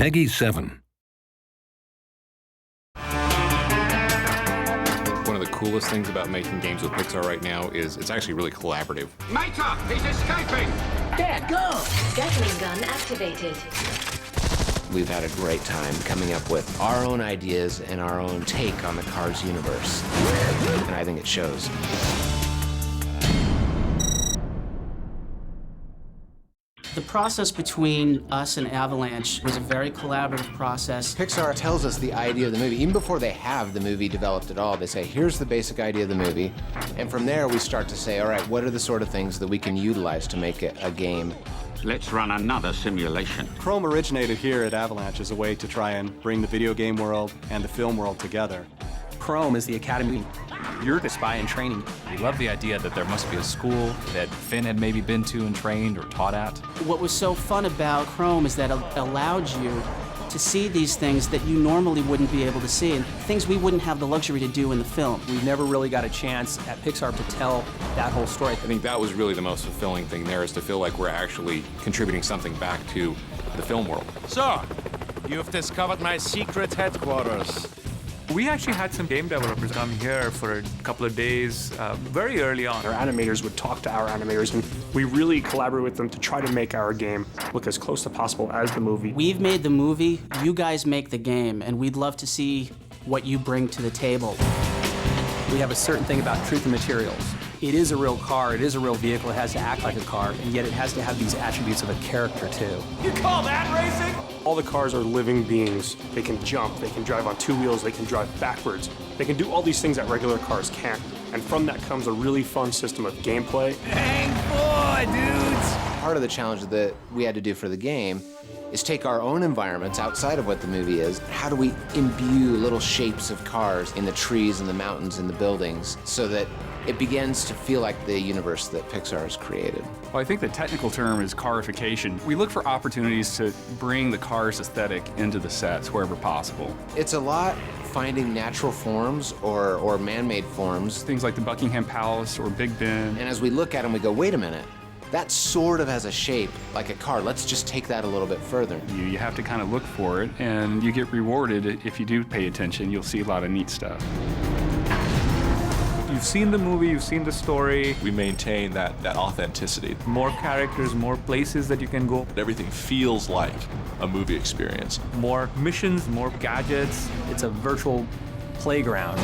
Peggy 7. One of the coolest things about making games with Pixar right now is it's actually really collaborative. Mater, he's escaping! Dad, go! Gatling gun activated. We've had a great time coming up with our own ideas and our own take on the Cars universe. And I think it shows. The process between us and Avalanche was a very collaborative process. Pixar tells us the idea of the movie. Even before they have the movie developed at all, they say, here's the basic idea of the movie. And from there, we start to say, all right, what are the sort of things that we can utilize to make it a game? Let's run another simulation. Chrome originated here at Avalanche as a way to try and bring the video game world and the film world together. Chrome is the academy. You're the spy in training. We love the idea that there must be a school that Finn had maybe been to and trained or taught at. What was so fun about Chrome is that it allowed you to see these things that you normally wouldn't be able to see, and things we wouldn't have the luxury to do in the film. We never really got a chance at Pixar to tell that whole story. I think that was really the most fulfilling thing there, is to feel like we're actually contributing something back to the film world. So, you've discovered my secret headquarters. We actually had some game developers come here for a couple of days very early on. Our animators would talk to our animators, and we really collaborate with them to try to make our game look as close as possible as the movie. We've made the movie, you guys make the game, and we'd love to see what you bring to the table. We have a certain thing about truth and materials. It is a real car, it is a real vehicle, it has to act like a car, and yet it has to have these attributes of a character too. You call that racing? All the cars are living beings. They can jump, they can drive on two wheels, they can drive backwards. They can do all these things that regular cars can't. And from that comes a really fun system of gameplay. Hang for, dudes! Part of the challenge that we had to do for the game is take our own environments outside of what the movie is. How do we imbue little shapes of cars in the trees and the mountains and the buildings so that it begins to feel like the universe that Pixar has created? Well, I think the technical term is carification. We look for opportunities to bring the Cars aesthetic into the sets wherever possible. It's a lot finding natural forms or man-made forms. Things like the Buckingham Palace or Big Ben. And as we look at them, we go, wait a minute. That sort of has a shape like a car. Let's just take that a little bit further. You have to kind of look for it, and you get rewarded if you do pay attention. You'll see a lot of neat stuff. You've seen the movie, you've seen the story. We maintain that authenticity. More characters, more places that you can go. Everything feels like a movie experience. More missions, more gadgets. It's a virtual playground.